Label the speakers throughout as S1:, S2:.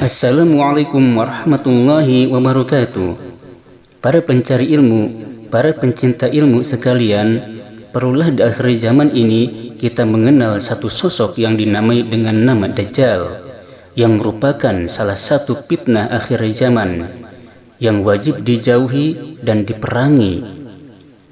S1: Assalamualaikum warahmatullahi wabarakatuh. Para pencari ilmu, para pencinta ilmu sekalian, perlulah di akhir zaman ini kita mengenal satu sosok yang dinamai dengan nama Dajjal, yang merupakan salah satu fitnah akhir zaman yang wajib dijauhi dan diperangi.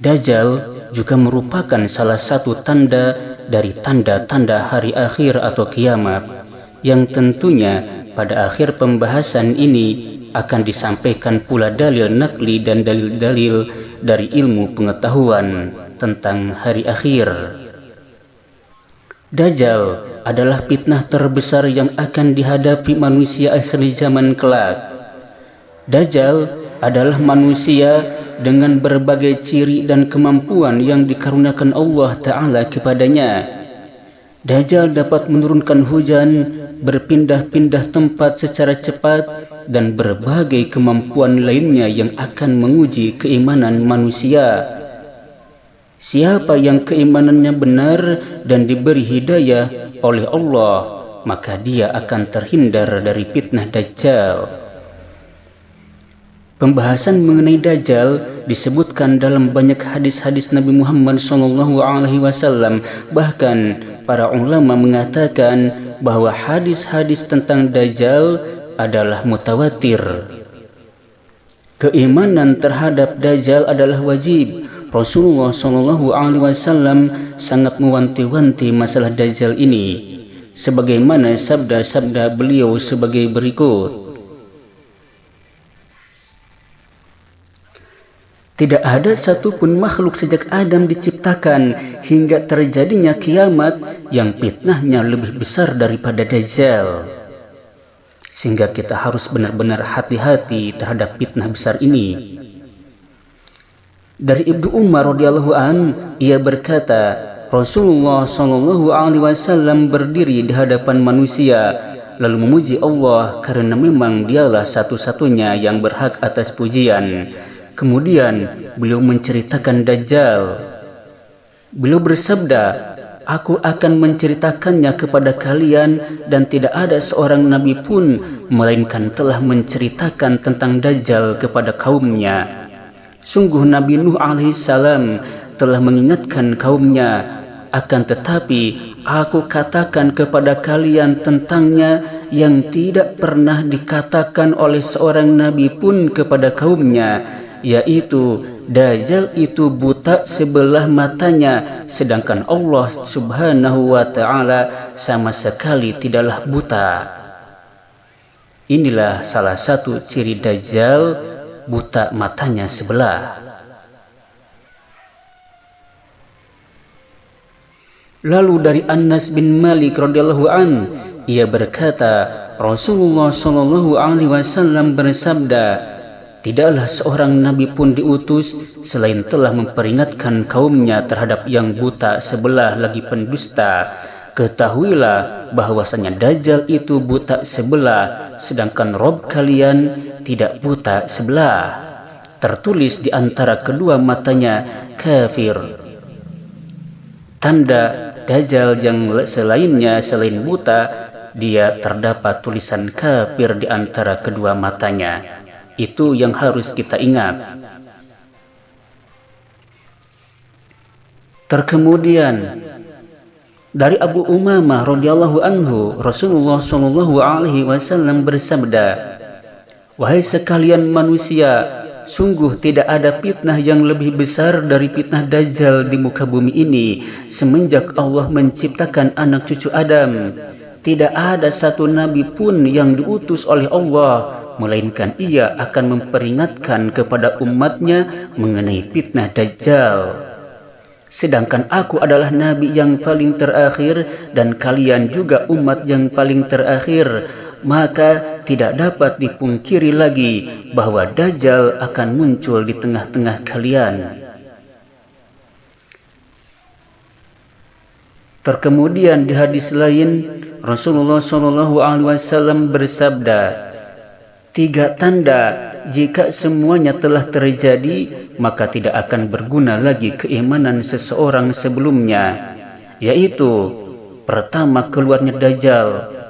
S1: Dajjal juga merupakan salah satu tanda dari tanda-tanda hari akhir atau kiamat, yang tentunya pada akhir pembahasan ini akan disampaikan pula dalil nakli dan dalil-dalil dari ilmu pengetahuan tentang hari akhir. Dajjal adalah fitnah terbesar yang akan dihadapi manusia akhir zaman kelak. Dajjal adalah manusia dengan berbagai ciri dan kemampuan yang dikaruniakan Allah Ta'ala kepadanya. Dajjal dapat menurunkan hujan, berpindah-pindah tempat secara cepat, dan berbagai kemampuan lainnya yang akan menguji keimanan manusia. Siapa yang keimanannya benar dan diberi hidayah oleh Allah, maka dia akan terhindar dari fitnah Dajjal. Pembahasan mengenai Dajjal disebutkan dalam banyak hadis-hadis Nabi Muhammad SAW. Bahkan para ulama mengatakan bahwa hadis-hadis tentang Dajjal adalah mutawatir. Keimanan terhadap Dajjal adalah wajib. Rasulullah SAW sangat mewanti-wanti masalah Dajjal ini, sebagaimana sabda-sabda beliau sebagai berikut. Tidak ada satupun makhluk sejak Adam diciptakan hingga terjadinya kiamat yang fitnahnya lebih besar daripada Dajjal. Sehingga kita harus benar-benar hati-hati terhadap fitnah besar ini. Dari Ibnu Umar radhiyallahu an, ia berkata, Rasulullah SAW berdiri di hadapan manusia lalu memuji Allah karena memang dialah satu-satunya yang berhak atas pujian. Kemudian beliau menceritakan Dajjal. Beliau bersabda, aku akan menceritakannya kepada kalian dan tidak ada seorang nabi pun melainkan telah menceritakan tentang Dajjal kepada kaumnya. Sungguh Nabi Nuh alaihissalam telah mengingatkan kaumnya, akan tetapi aku katakan kepada kalian tentangnya yang tidak pernah dikatakan oleh seorang nabi pun kepada kaumnya, yaitu Dajjal itu buta sebelah matanya, sedangkan Allah Subhanahu wa Ta'ala sama sekali tidaklah buta. Inilah salah satu ciri Dajjal, buta matanya sebelah. Lalu dari Anas bin Malik radhiyallahu an, ia berkata, Rasulullah SAW bersabda, tidaklah seorang nabi pun diutus selain telah memperingatkan kaumnya terhadap yang buta sebelah lagi pendusta. Ketahuilah bahwasanya Dajjal itu buta sebelah, sedangkan Rob kalian tidak buta sebelah. Tertulis di antara kedua matanya kafir. Tanda Dajjal yang selainnya selain buta, dia terdapat tulisan kafir di antara kedua matanya. Itu yang harus kita ingat. Terkemudian dari Abu Umamah radhiyallahu anhu, Rasulullah SAW bersabda, wahai sekalian manusia, sungguh tidak ada fitnah yang lebih besar dari fitnah Dajjal di muka bumi ini semenjak Allah menciptakan anak cucu Adam. Tidak ada satu nabi pun yang diutus oleh Allah melainkan ia akan memperingatkan kepada umatnya mengenai fitnah Dajjal. Sedangkan aku adalah nabi yang paling terakhir dan kalian juga umat yang paling terakhir, maka tidak dapat dipungkiri lagi bahwa Dajjal akan muncul di tengah-tengah kalian. Terkemudian di hadis lain Rasulullah SAW bersabda, 3 tanda jika semuanya telah terjadi, maka tidak akan berguna lagi keimanan seseorang sebelumnya, yaitu pertama keluarnya Dajjal,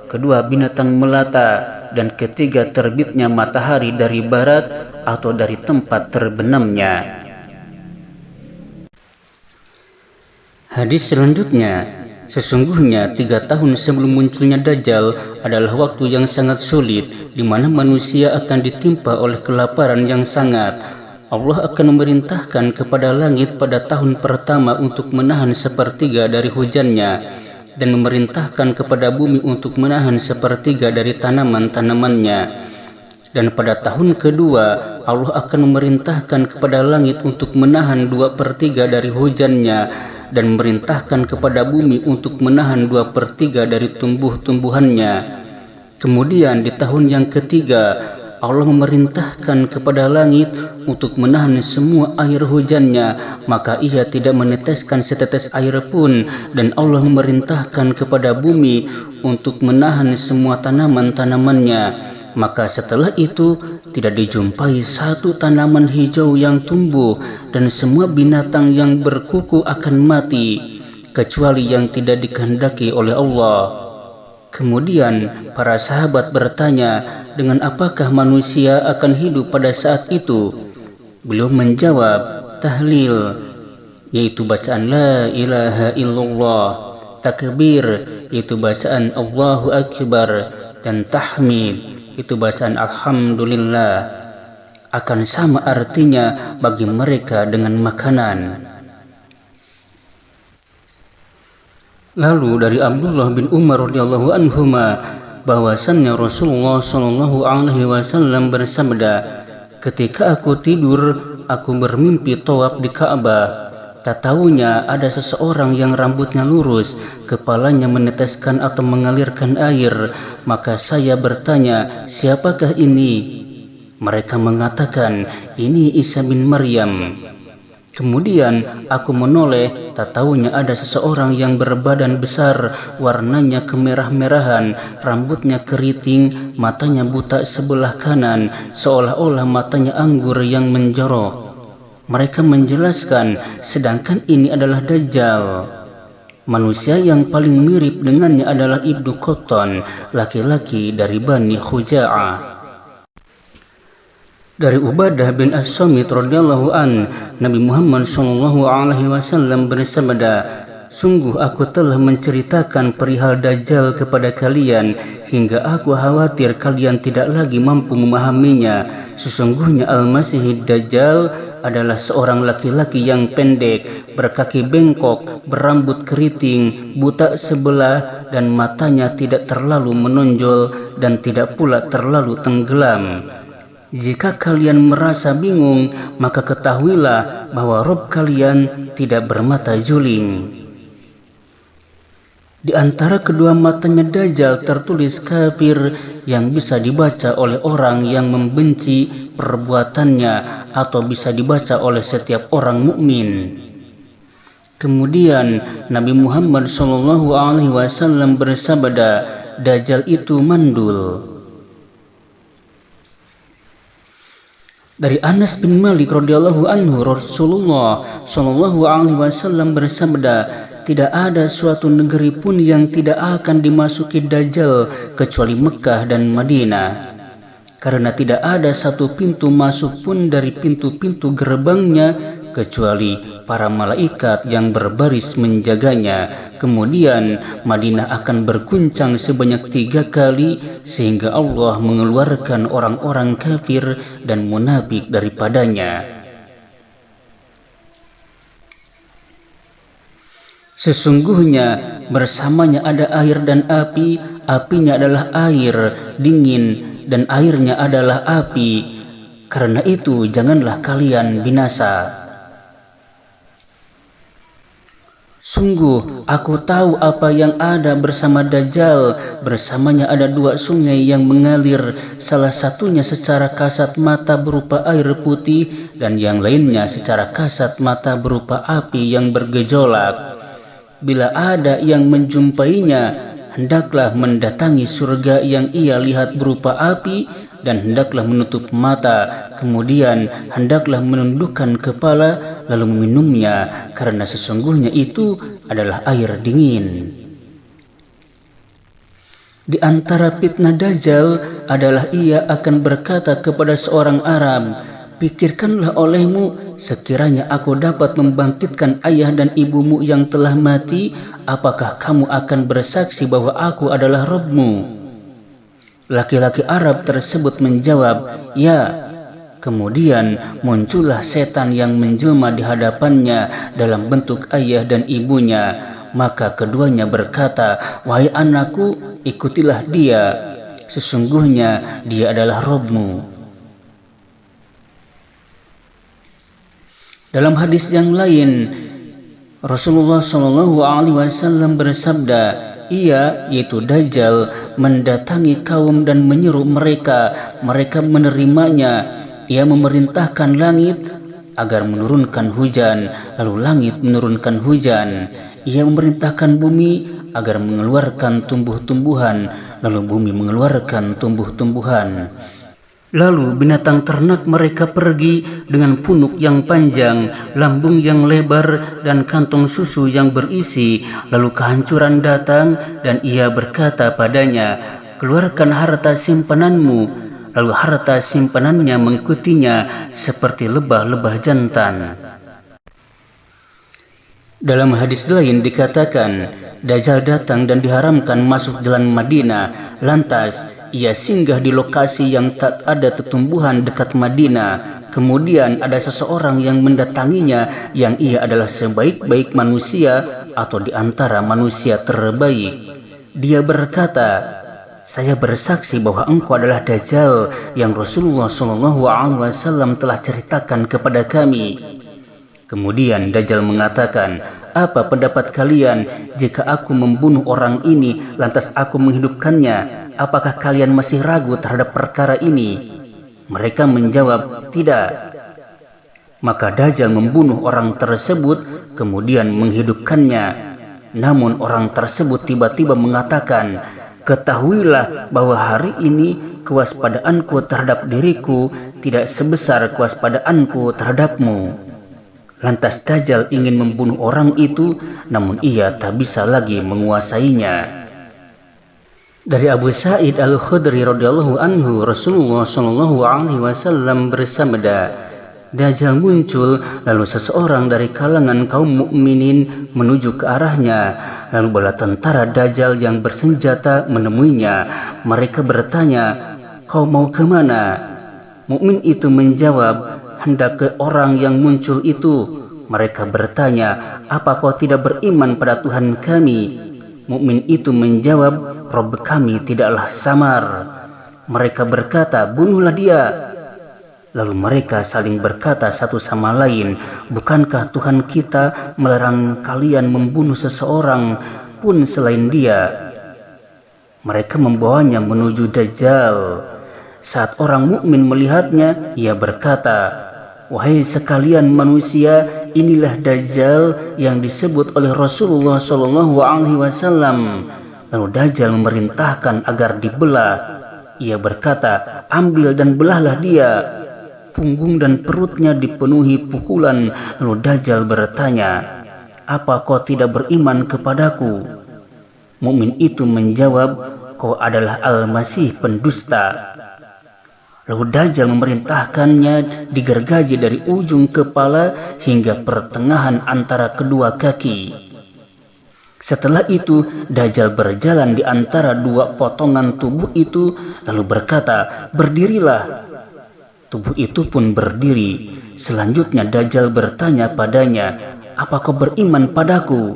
S1: kedua binatang melata, dan ketiga terbitnya matahari dari barat atau dari tempat terbenamnya. Hadis selanjutnya, sesungguhnya 3 tahun sebelum munculnya Dajjal adalah waktu yang sangat sulit, di mana manusia akan ditimpa oleh kelaparan yang sangat. Allah akan memerintahkan kepada langit pada tahun pertama untuk menahan sepertiga dari hujannya, dan memerintahkan kepada bumi untuk menahan sepertiga dari tanaman-tanamannya. Dan pada tahun kedua, Allah akan memerintahkan kepada langit untuk menahan 2/3 dari hujannya, dan memerintahkan kepada bumi untuk menahan 2/3 dari tumbuh-tumbuhannya. Kemudian di tahun yang ketiga, Allah memerintahkan kepada langit untuk menahan semua air hujannya, maka ia tidak meneteskan setetes air pun. Dan Allah memerintahkan kepada bumi untuk menahan semua tanaman-tanamannya, maka setelah itu tidak dijumpai satu tanaman hijau yang tumbuh, dan semua binatang yang berkuku akan mati, kecuali yang tidak dikehendaki oleh Allah. Kemudian para sahabat bertanya, dengan apakah manusia akan hidup pada saat itu? Beliau menjawab, tahlil, yaitu bacaan la ilaha illallah, takbir, yaitu bacaan Allahu Akbar, dan tahmid, itu bacaan alhamdulillah, akan sama artinya bagi mereka dengan makanan. Lalu dari Abdullah bin Umar radhiyallahu anhuma bahwasannya Rasulullah sallallahu alaihi wasallam bersabda, ketika aku tidur, aku bermimpi tawaf di Ka'bah. Tak tahunya ada seseorang yang rambutnya lurus, kepalanya meneteskan atau mengalirkan air. Maka saya bertanya, siapakah ini? Mereka mengatakan, ini Isa bin Maryam. Kemudian aku menoleh, tak tahunya ada seseorang yang berbadan besar, warnanya kemerah-merahan, rambutnya keriting, matanya buta sebelah kanan, seolah-olah matanya anggur yang menjorok. Mereka menjelaskan, sedangkan ini adalah Dajjal. Manusia yang paling mirip dengannya adalah Ibnu Qattan, laki-laki dari Bani Khuza'ah. Dari Ubadah bin As-Samit radhiyallahu an, Nabi Muhammad sallallahu alaihi wasallam bersabda, sungguh aku telah menceritakan perihal Dajjal kepada kalian hingga aku khawatir kalian tidak lagi mampu memahaminya. Sesungguhnya Al-Masih Dajjal adalah seorang laki-laki yang pendek, berkaki bengkok, berambut keriting, buta sebelah, dan matanya tidak terlalu menonjol dan tidak pula terlalu tenggelam. Jika kalian merasa bingung, maka ketahuilah bahwa Rabb kalian tidak bermata juling. Di antara kedua matanya Dajjal tertulis kafir, yang bisa dibaca oleh orang yang membenci perbuatannya, atau bisa dibaca oleh setiap orang mukmin. Kemudian Nabi Muhammad SAW bersabda, Dajjal itu mandul. Dari Anas bin Malik radhiyallahu anhu, Rasulullah SAW bersabda, tidak ada suatu negeri pun yang tidak akan dimasuki Dajjal kecuali Mekah dan Madinah. Karena tidak ada satu pintu masuk pun dari pintu-pintu gerbangnya kecuali para malaikat yang berbaris menjaganya. Kemudian Madinah akan berguncang sebanyak 3 kali sehingga Allah mengeluarkan orang-orang kafir dan munafik daripadanya. Sesungguhnya bersamanya ada air dan api, apinya adalah air dingin dan airnya adalah api. Karena itu janganlah kalian binasa. Sungguh aku tahu apa yang ada bersama Dajjal. Bersamanya ada 2 sungai yang mengalir, salah satunya secara kasat mata berupa air putih, dan yang lainnya secara kasat mata berupa api yang bergejolak. Bila ada yang menjumpainya, hendaklah mendatangi surga yang ia lihat berupa api, dan hendaklah menutup mata, kemudian hendaklah menundukkan kepala lalu meminumnya, karena sesungguhnya itu adalah air dingin. Di antara fitnah Dajjal adalah ia akan berkata kepada seorang Arab, "Pikirkanlah olehmu, sekiranya aku dapat membangkitkan ayah dan ibumu yang telah mati, apakah kamu akan bersaksi bahwa aku adalah Rabbmu?" Laki-laki Arab tersebut menjawab, "Ya." Kemudian muncullah setan yang menjelma di hadapannya dalam bentuk ayah dan ibunya. Maka keduanya berkata, "Wahai anakku, ikutilah dia. Sesungguhnya dia adalah Rabbmu." Dalam hadis yang lain, Rasulullah SAW bersabda, ia, yaitu Dajjal, mendatangi kaum dan menyeru mereka menerimanya. Ia memerintahkan langit agar menurunkan hujan, lalu langit menurunkan hujan. Ia memerintahkan bumi agar mengeluarkan tumbuh-tumbuhan, lalu bumi mengeluarkan tumbuh-tumbuhan. Lalu binatang ternak mereka pergi dengan punuk yang panjang, lambung yang lebar, dan kantong susu yang berisi. Lalu kehancuran datang dan ia berkata padanya, "Keluarkan harta simpananmu." Lalu harta simpanannya mengikutinya seperti lebah-lebah jantan. Dalam hadis lain dikatakan, Dajjal datang dan diharamkan masuk jalan Madinah. Lantas ia singgah di lokasi yang tak ada tumbuhan dekat Madinah. Kemudian ada seseorang yang mendatanginya yang ia adalah sebaik-baik manusia atau di antara manusia terbaik. Dia berkata, "Saya bersaksi bahwa engkau adalah Dajjal yang Rasulullah SAW telah ceritakan kepada kami." Kemudian Dajjal mengatakan, "Apa pendapat kalian jika aku membunuh orang ini lantas aku menghidupkannya? Apakah kalian masih ragu terhadap perkara ini?" Mereka menjawab, "Tidak." Maka Dajjal membunuh orang tersebut kemudian menghidupkannya. Namun orang tersebut tiba-tiba mengatakan, "Ketahuilah bahwa hari ini kewaspadaanku terhadap diriku tidak sebesar kewaspadaanku terhadapmu." Lantas Dajjal ingin membunuh orang itu, namun ia tak bisa lagi menguasainya. Dari Abu Sa'id Al-Khudri radhiyallahu anhu, Rasulullah SAW bersabda, Dajjal muncul, lalu seseorang dari kalangan kaum mukminin menuju ke arahnya. Lalu bala tentara Dajjal yang bersenjata menemuinya. Mereka bertanya, "Kau mau kemana?" Mukmin itu menjawab, "Hendak ke orang yang muncul itu." Mereka bertanya, "Apa kau tidak beriman pada Tuhan kami?" Mukmin itu menjawab, "Rabb kami tidaklah samar." Mereka berkata, "Bunuhlah dia." Lalu mereka saling berkata satu sama lain, "Bukankah Tuhan kita melarang kalian membunuh seseorang pun selain dia?" Mereka membawanya menuju Dajjal. Saat orang mukmin melihatnya, ia berkata, "Wahai sekalian manusia, inilah Dajjal yang disebut oleh Rasulullah SAW." Lalu Dajjal memerintahkan agar dibelah. Ia berkata, "Ambil dan belahlah dia." Punggung dan perutnya dipenuhi pukulan. Lalu Dajjal bertanya, "Apa kau tidak beriman kepadaku?" Mukmin itu menjawab, "Kau adalah Al-Masih pendusta." Lalu Dajjal memerintahkannya digergaji dari ujung kepala hingga pertengahan antara kedua kaki. Setelah itu Dajjal berjalan di antara dua potongan tubuh itu lalu berkata, "Berdirilah." Tubuh itu pun berdiri. Selanjutnya Dajjal bertanya padanya, "Apa kau beriman padaku?"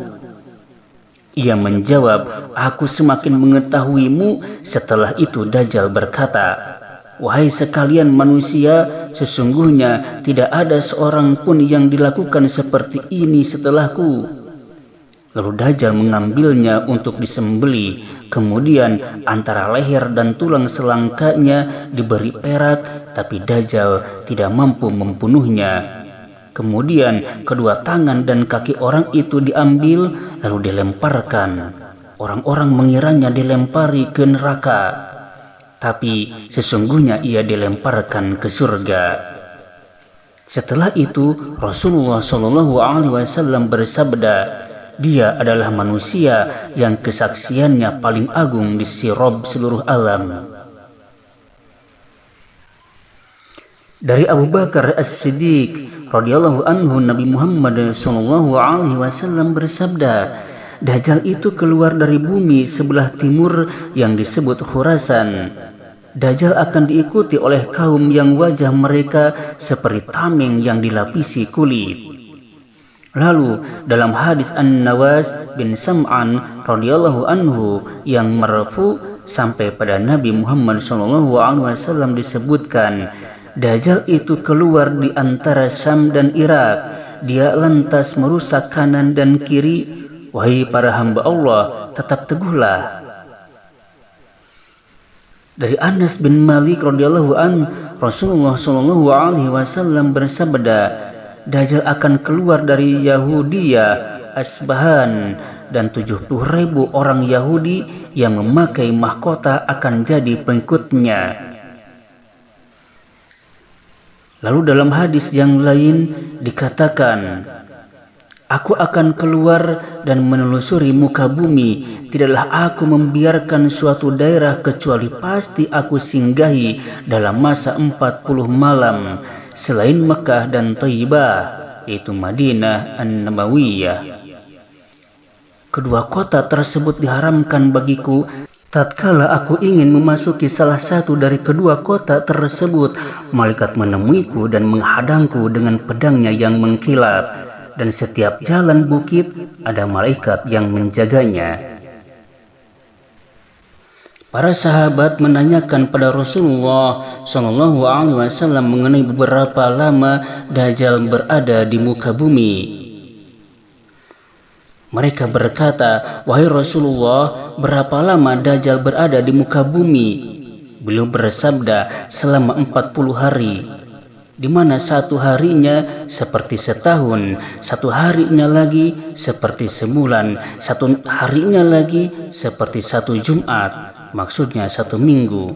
S1: Ia menjawab, "Aku semakin mengetahuimu." Setelah itu Dajjal berkata, "Wahai sekalian manusia, sesungguhnya tidak ada seorang pun yang dilakukan seperti ini setelahku." Lalu Dajjal mengambilnya untuk disembeli. Kemudian antara leher dan tulang selangkanya diberi perak, tapi Dajjal tidak mampu membunuhnya. Kemudian kedua tangan dan kaki orang itu diambil lalu dilemparkan. Orang-orang mengiranya dilempari ke neraka, tapi sesungguhnya ia dilemparkan ke surga. Setelah itu Rasulullah SAW bersabda, Dia adalah manusia yang kesaksiannya paling agung di sisi Rabb seluruh alam. Dari Abu Bakar As-Siddiq radhiyallahu anhu, Nabi Muhammad SAW bersabda, Dajjal itu keluar dari bumi sebelah timur yang disebut Khurasan. Dajjal akan diikuti oleh kaum yang wajah mereka seperti tameng yang dilapisi kulit. Lalu dalam hadis An-Nawas bin Sam'an radhiyallahu anhu yang marfu sampai pada Nabi Muhammad SAW disebutkan, Dajjal itu keluar di antara Syam dan Irak. Dia lantas merusak kanan dan kiri. Wahai para hamba Allah, tetap teguhlah. Dari Anas bin Malik radhiyallahu an, Rasulullah SAW bersabda, Dajjal akan keluar dari Yahudiyah Asbahan dan 70.000 orang Yahudi yang memakai mahkota akan jadi pengikutnya. Lalu dalam hadis yang lain dikatakan, Aku akan keluar dan menelusuri muka bumi. Tidaklah aku membiarkan suatu daerah kecuali pasti aku singgahi dalam masa 40 malam. Selain Mekah dan Thayyibah, yaitu Madinah An-Nabawiyah. Kedua kota tersebut diharamkan bagiku. Tatkala aku ingin memasuki salah satu dari kedua kota tersebut, malaikat menemuiku dan menghadangku dengan pedangnya yang mengkilap. Dan setiap jalan bukit ada malaikat yang menjaganya. Para sahabat menanyakan pada Rasulullah SAW mengenai beberapa lama Dajjal berada di muka bumi. Mereka berkata, Wahai Rasulullah, berapa lama Dajjal berada di muka bumi? Beliau bersabda, selama 40 hari. Di mana satu harinya seperti setahun, satu harinya lagi seperti sebulan, satu harinya lagi seperti satu Jumat, maksudnya satu minggu,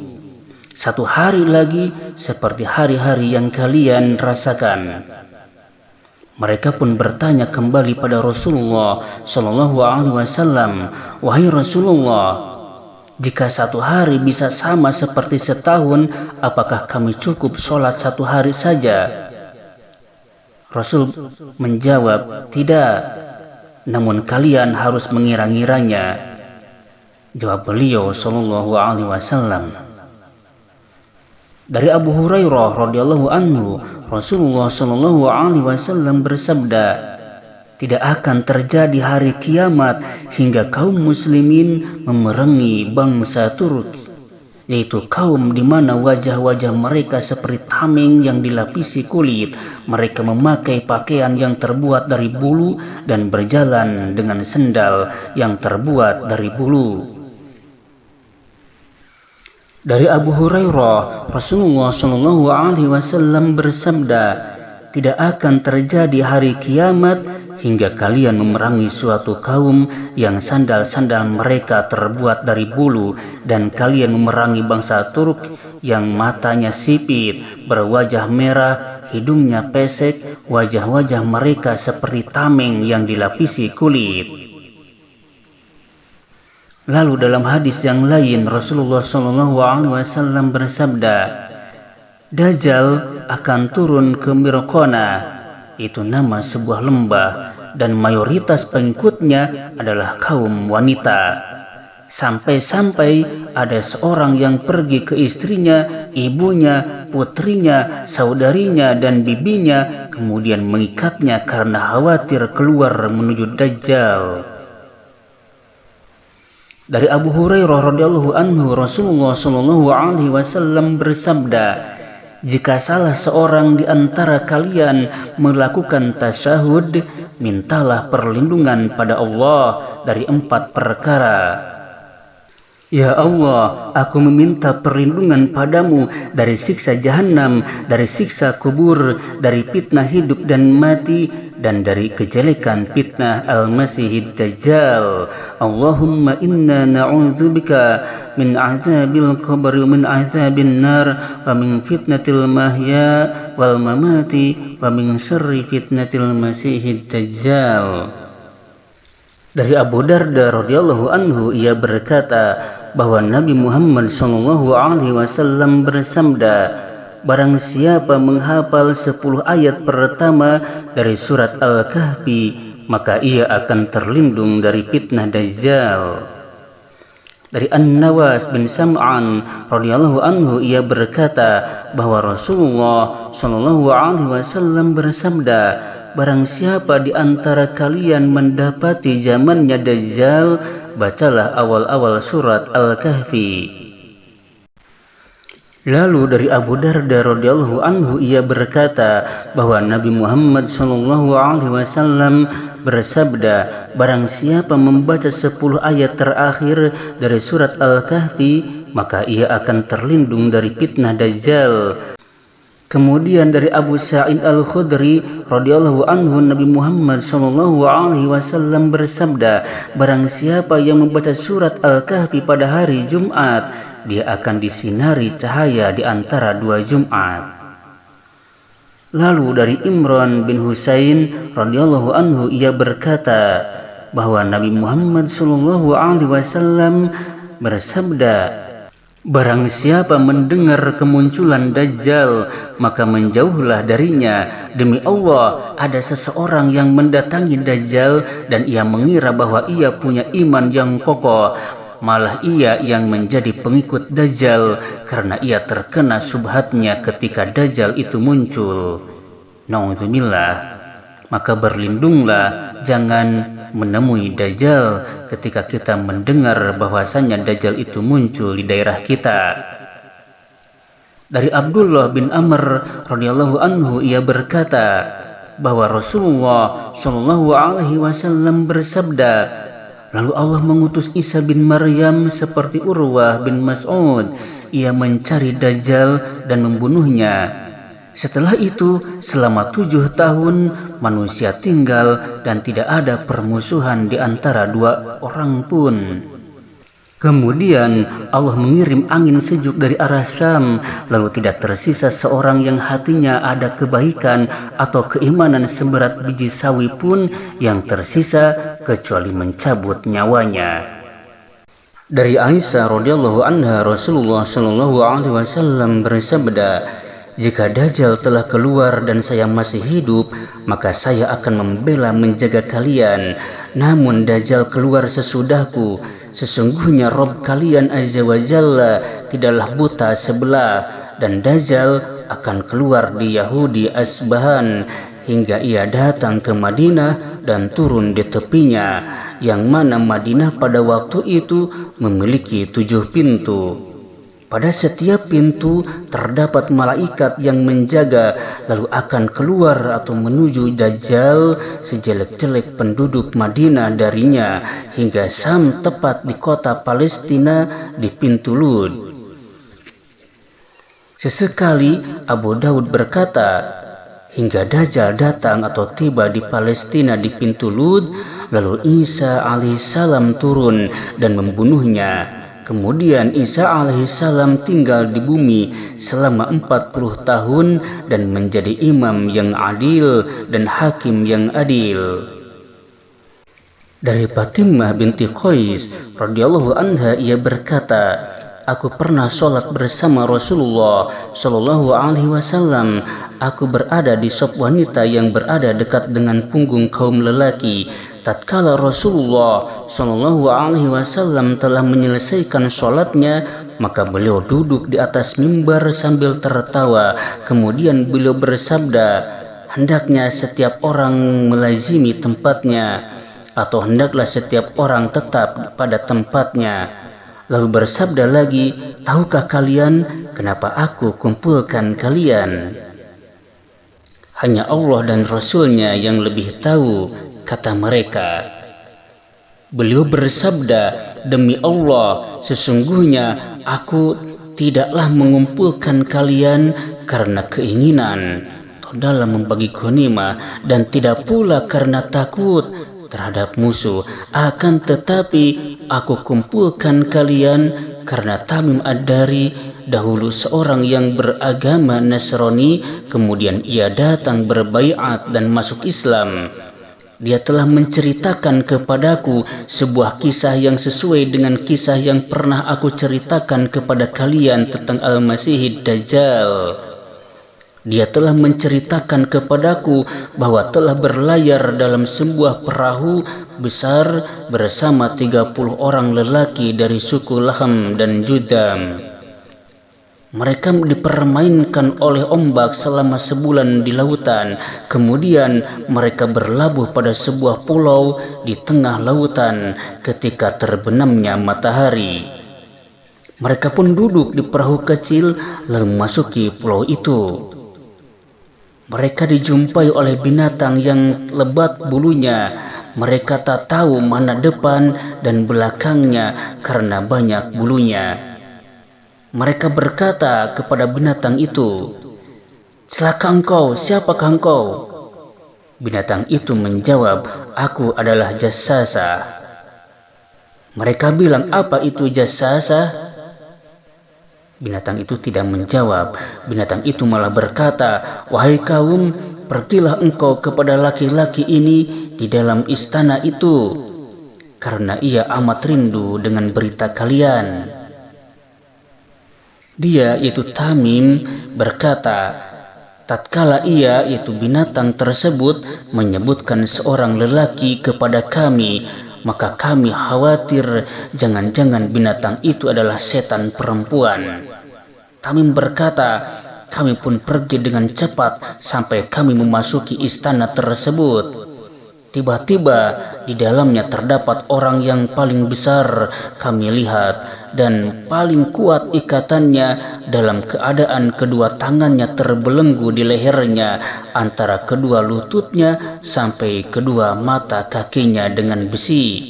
S1: satu hari lagi seperti hari-hari yang kalian rasakan. Mereka pun bertanya kembali pada Rasulullah SAW, Wahai Rasulullah, jika satu hari bisa sama seperti setahun, apakah kami cukup sholat satu hari saja? Rasul menjawab, tidak, namun kalian harus mengira-ngiranya. Jawab beliau SAW. Dari Abu Hurairah radhiyallahu anhu, Rasulullah SAW bersabda, tidak akan terjadi hari kiamat hingga kaum muslimin memerangi bangsa Turki, yaitu kaum di mana wajah-wajah mereka seperti tameng yang dilapisi kulit. Mereka memakai pakaian yang terbuat dari bulu dan berjalan dengan sendal yang terbuat dari bulu. Dari Abu Hurairah, Rasulullah SAW bersabda, tidak akan terjadi hari kiamat hingga kalian memerangi suatu kaum yang sandal-sandal mereka terbuat dari bulu, dan kalian memerangi bangsa Turk yang matanya sipit, berwajah merah, hidungnya pesek, wajah-wajah mereka seperti tameng yang dilapisi kulit. Lalu dalam hadis yang lain Rasulullah SAW bersabda, Dajjal akan turun ke Mirqana, itu nama sebuah lembah, dan mayoritas pengikutnya adalah kaum wanita. Sampai-sampai ada seorang yang pergi ke istrinya, ibunya, putrinya, saudarinya, dan bibinya, kemudian mengikatnya karena khawatir keluar menuju Dajjal. Dari Abu Hurairah radhiyallahu anhu, Rasulullah SAW bersabda, jika salah seorang di antara kalian melakukan tasyahud, mintalah perlindungan pada Allah dari 4 perkara. Ya Allah, aku meminta perlindungan padamu dari siksa jahanam, dari siksa kubur, dari fitnah hidup dan mati, dan dari kejelekan fitnah Al-Masihid Dajjal. Allahumma inna na'udzubika min azabil qabri wa min azabin nar wa min fitnatil mahya wal mamati wa min syarri fitnatil Masihid Dajjal. Dari Abu Darda radhiyallahu anhu, ia berkata bahwa Nabi Muhammad SAW bersabda, barang siapa menghafal 10 ayat pertama dari surat Al-Kahfi, maka ia akan terlindung dari fitnah Dajjal. Dari An-Nawas bin Sam'an radhiyallahu anhu, ia berkata bahwa Rasulullah SAW bersabda, barang siapa di antara kalian mendapati zamannya Dajjal, bacalah awal-awal surat Al-Kahfi. Lalu dari Abu Darda radhiyallahu anhu, ia berkata bahwa Nabi Muhammad SAW bersabda, barang siapa membaca 10 ayat terakhir dari surat Al-Kahfi, maka ia akan terlindung dari fitnah Dajjal. Kemudian dari Abu Sa'id Al-Khudri radhiyallahu anhu, Nabi Muhammad SAW bersabda, barang siapa yang membaca surat Al-Kahfi pada hari Jumat, dia akan disinari cahaya di antara 2 Jumat. Lalu dari Imran bin Husain radhiyallahu anhu, ia berkata bahwa Nabi Muhammad SAW bersabda, barang siapa mendengar kemunculan Dajjal, maka menjauhlah darinya. Demi Allah, ada seseorang yang mendatangi Dajjal dan ia mengira bahwa ia punya iman yang kokoh. Malah ia yang menjadi pengikut Dajjal karena ia terkena subhatnya ketika Dajjal itu muncul. Na'udzubillah. Maka berlindunglah, jangan menemui Dajjal ketika kita mendengar bahwasanya Dajjal itu muncul di daerah kita. Dari Abdullah bin Amr radhiyallahu anhu, ia berkata bahwa Rasulullah SAW bersabda, lalu Allah mengutus Isa bin Maryam seperti Urwah bin Mas'ud. Ia mencari Dajjal dan membunuhnya. Setelah itu, selama 7 tahun manusia tinggal dan tidak ada permusuhan di antara 2 orang pun. Kemudian Allah mengirim angin sejuk dari arah Syam, lalu tidak tersisa seorang yang hatinya ada kebaikan atau keimanan seberat biji sawi pun yang tersisa kecuali mencabut nyawanya. Dari Aisyah radhiyallahu anha, Rasulullah SAW bersabda, jika Dajjal telah keluar dan saya masih hidup, maka saya akan membela menjaga kalian. Namun Dajjal keluar sesudahku. Sesungguhnya Rabb kalian Azza wa Jalla tidaklah buta sebelah, dan Dajjal akan keluar di Yahudi Asbahan hingga ia datang ke Madinah dan turun di tepinya, yang mana Madinah pada waktu itu memiliki 7 pintu. Pada setiap pintu terdapat malaikat yang menjaga, lalu akan keluar atau menuju Dajjal sejelek-jelek penduduk Madinah darinya hingga Sam, tepat di kota Palestina di pintu Lud. Sesekali Abu Daud berkata, hingga Dajjal datang atau tiba di Palestina di pintu Lud, lalu Isa alaihissalam turun dan membunuhnya. Kemudian Isa alaihissalam tinggal di bumi selama 40 tahun dan menjadi imam yang adil dan hakim yang adil. Dari Fatimah binti Qais radhiyallahu anha, ia berkata, aku pernah sholat bersama Rasulullah SAW. Aku berada di saf wanita yang berada dekat dengan punggung kaum lelaki. Tatkala Rasulullah SAW telah menyelesaikan sholatnya, maka beliau duduk di atas mimbar sambil tertawa. Kemudian beliau bersabda, hendaknya setiap orang melazimi tempatnya, atau hendaklah setiap orang tetap pada tempatnya. Lalu bersabda lagi, tahukah kalian kenapa aku kumpulkan kalian? Hanya Allah dan Rasulnya yang lebih tahu, kata mereka. Beliau bersabda, demi Allah, sesungguhnya aku tidaklah mengumpulkan kalian karena keinginan atau dalam membagi ghanimah, dan tidak pula karena takut terhadap musuh. Akan tetapi aku kumpulkan kalian karena Tamim Ad-Dari, dahulu seorang yang beragama Nasrani, kemudian ia datang berbaiat dan masuk Islam. Dia telah menceritakan kepadaku sebuah kisah yang sesuai dengan kisah yang pernah aku ceritakan kepada kalian tentang Al-Masih Dajjal. Dia telah menceritakan kepadaku bahwa telah berlayar dalam sebuah perahu besar bersama 30 orang lelaki dari suku Laham dan Judam. Mereka dipermainkan oleh ombak selama sebulan di lautan. Kemudian mereka berlabuh pada sebuah pulau di tengah lautan ketika terbenamnya matahari. Mereka pun duduk di perahu kecil lalu memasuki pulau itu. Mereka dijumpai oleh binatang yang lebat bulunya. Mereka tak tahu mana depan dan belakangnya karena banyak bulunya. Mereka berkata kepada binatang itu, "Celaka engkau, siapakah engkau?" Binatang itu menjawab, "Aku adalah Jassasa." Mereka bilang, "Apa itu Jassasa?" Binatang itu tidak menjawab. Binatang itu malah berkata, "Wahai kaum, pergilah engkau kepada laki-laki ini di dalam istana itu, karena ia amat rindu dengan berita kalian." Dia, yaitu Tamim, berkata, tatkala ia, yaitu binatang tersebut, menyebutkan seorang lelaki kepada kami, maka kami khawatir jangan-jangan binatang itu adalah setan perempuan. Tamim berkata, kami pun pergi dengan cepat sampai kami memasuki istana tersebut. Tiba-tiba di dalamnya terdapat orang yang paling besar kami lihat dan paling kuat ikatannya dalam keadaan kedua tangannya terbelenggu di lehernya antara kedua lututnya sampai kedua mata kakinya dengan besi.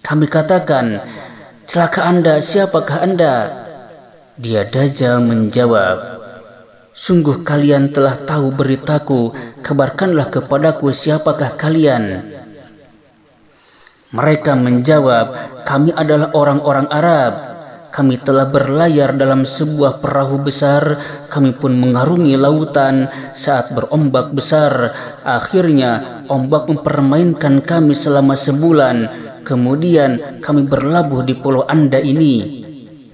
S1: Kami katakan, "Celaka Anda, siapakah Anda?" Dia, Dajjal, menjawab, "Sungguh kalian telah tahu beritaku, kabarkanlah kepadaku siapakah kalian." Mereka menjawab, "Kami adalah orang-orang Arab. Kami telah berlayar dalam sebuah perahu besar. Kami pun mengarungi lautan saat berombak besar. Akhirnya ombak mempermainkan kami selama sebulan. Kemudian kami berlabuh di pulau Anda ini.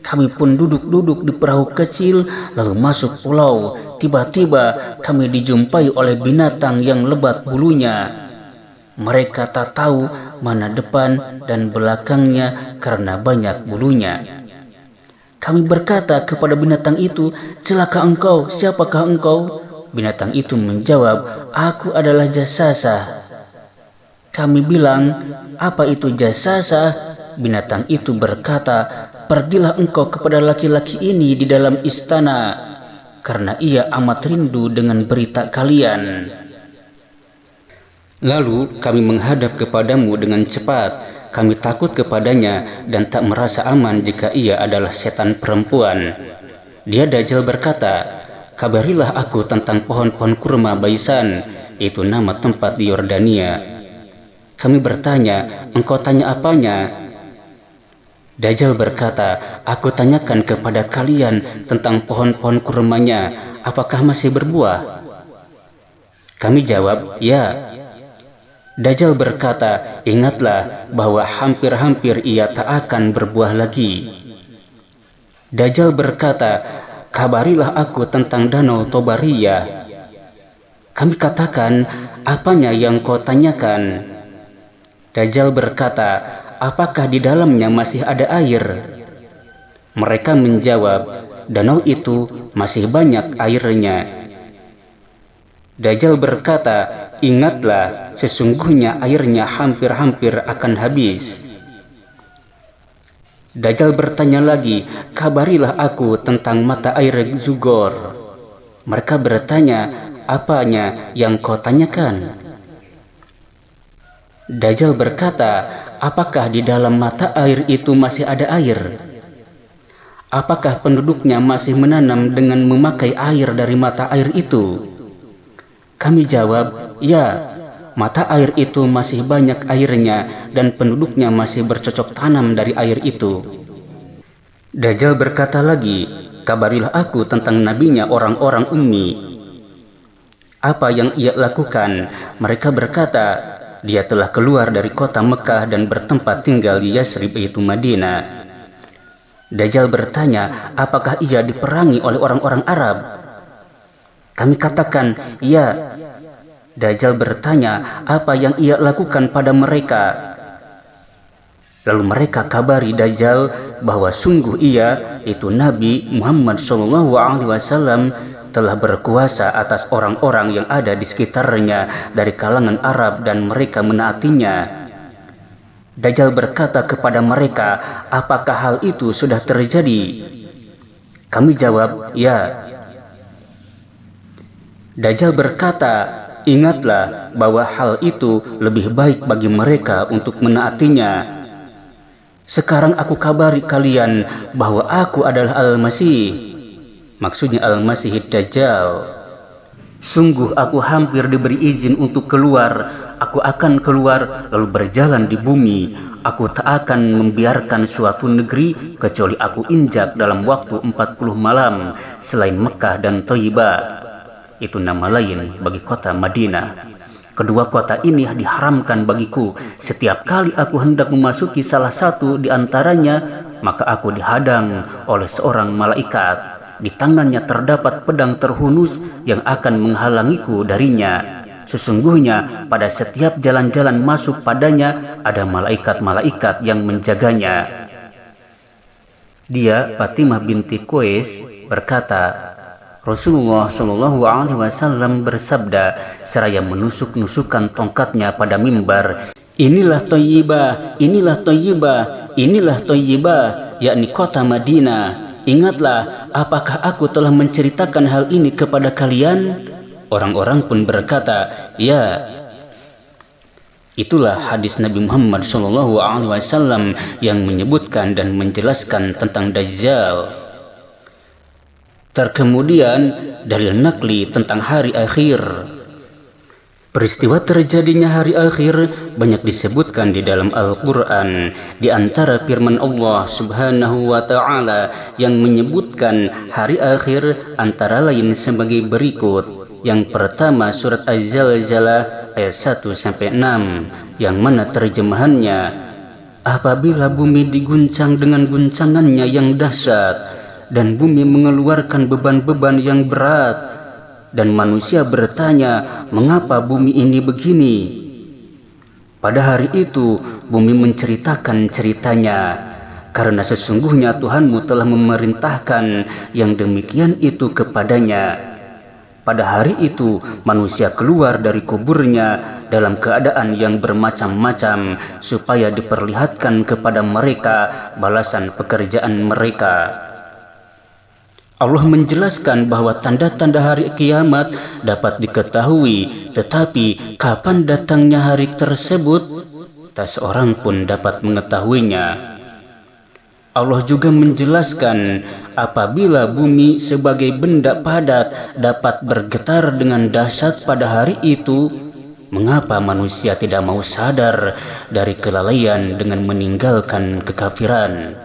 S1: Kami pun duduk-duduk di perahu kecil lalu masuk pulau. Tiba-tiba kami dijumpai oleh binatang yang lebat bulunya. Mereka tak tahu mana depan dan belakangnya karena banyak bulunya. Kami berkata kepada binatang itu, 'Celaka engkau, siapakah engkau?' Binatang itu menjawab, 'Aku adalah Jassasa.' Kami bilang, 'Apa itu Jassasa?' Binatang itu berkata, 'Pergilah engkau kepada laki-laki ini di dalam istana, karena ia amat rindu dengan berita kalian.' Lalu kami menghadap kepadamu dengan cepat. Kami takut kepadanya dan tak merasa aman jika ia adalah setan perempuan." Dia, Dajjal, berkata, "Kabarilah aku tentang pohon-pohon kurma Baisan, itu nama tempat di Yordania." Kami bertanya, "Engkau tanya apanya?" Dajjal berkata, "Aku tanyakan kepada kalian tentang pohon-pohon kurmanya, apakah masih berbuah?" Kami jawab, "Ya." Dajjal berkata, "Ingatlah bahwa hampir-hampir ia tak akan berbuah lagi." Dajjal berkata, "Kabarilah aku tentang danau Tobariyah." Kami katakan, "Apanya yang kau tanyakan?" Dajjal berkata, "Apakah di dalamnya masih ada air?" Mereka menjawab, "Danau itu masih banyak airnya." Dajjal berkata, "Ingatlah, sesungguhnya airnya hampir-hampir akan habis." Dajjal bertanya lagi, "Kabarilah aku tentang mata air Zugor." Mereka bertanya, "Apanya yang kau tanyakan?" Dajjal berkata, "Apakah di dalam mata air itu masih ada air? Apakah penduduknya masih menanam dengan memakai air dari mata air itu?" Kami jawab, "Ya, mata air itu masih banyak airnya dan penduduknya masih bercocok tanam dari air itu." Dajjal berkata lagi, "Kabarilah aku tentang nabinya orang-orang ummi. Apa yang ia lakukan?" Mereka berkata, dia telah keluar dari kota Mekah dan bertempat tinggal di Yasrib yaitu Madinah. Dajjal bertanya, apakah ia diperangi oleh orang-orang Arab? Kami katakan, ya. Dajjal bertanya, apa yang ia lakukan pada mereka? Lalu mereka kabari Dajjal bahwa sungguh ia, itu Nabi Muhammad SAW, telah berkuasa atas orang-orang yang ada di sekitarnya dari kalangan Arab dan mereka menaatinya. Dajjal berkata kepada mereka, apakah hal itu sudah terjadi? Kami jawab, ya. Dajjal berkata, ingatlah bahwa hal itu lebih baik bagi mereka untuk menaatinya. Sekarang aku kabari kalian bahwa aku adalah Al-Masih. Maksudnya Al-Masih Dajjal. Sungguh aku hampir diberi izin untuk keluar. Aku akan keluar lalu berjalan di bumi. Aku tak akan membiarkan suatu negeri kecuali aku injak dalam waktu 40 malam selain Mekah dan Thayyibah. Itu nama lain bagi kota Madinah. Kedua kota ini diharamkan bagiku. Setiap kali aku hendak memasuki salah satu di antaranya, maka aku dihadang oleh seorang malaikat. Di tangannya terdapat pedang terhunus yang akan menghalangiku darinya. Sesungguhnya pada setiap jalan-jalan masuk padanya ada malaikat-malaikat yang menjaganya. Dia, Fatimah binti Qais, berkata, Rasulullah SAW bersabda seraya menusuk-nusukkan tongkatnya pada mimbar, inilah Thayyibah, inilah Thayyibah, inilah Thayyibah, yakni kota Madinah. Ingatlah, apakah aku telah menceritakan hal ini kepada kalian? Orang-orang pun berkata, ya. Itulah hadis Nabi Muhammad SAW yang menyebutkan dan menjelaskan tentang Dajjal. Terkemudian dalil nakli tentang hari akhir. Peristiwa terjadinya hari akhir banyak disebutkan di dalam Al-Quran. Di antara firman Allah Subhanahu wa Ta'ala yang menyebutkan hari akhir antara lain sebagai berikut. Yang pertama surat Az-Zalzalah ayat 1-6 yang mana terjemahannya, apabila bumi diguncang dengan guncangannya yang dahsyat dan bumi mengeluarkan beban-beban yang berat dan manusia bertanya, mengapa bumi ini begini? Pada hari itu bumi menceritakan ceritanya, karena sesungguhnya Tuhanmu telah memerintahkan yang demikian itu kepadanya. Pada hari itu manusia keluar dari kuburnya dalam keadaan yang bermacam-macam supaya diperlihatkan kepada mereka balasan pekerjaan mereka. Allah menjelaskan bahwa tanda-tanda hari kiamat dapat diketahui, tetapi kapan datangnya hari tersebut tak seorang pun dapat mengetahuinya. Allah juga menjelaskan apabila bumi sebagai benda padat dapat bergetar dengan dahsyat pada hari itu, mengapa manusia tidak mau sadar dari kelalaian dengan meninggalkan kekafiran?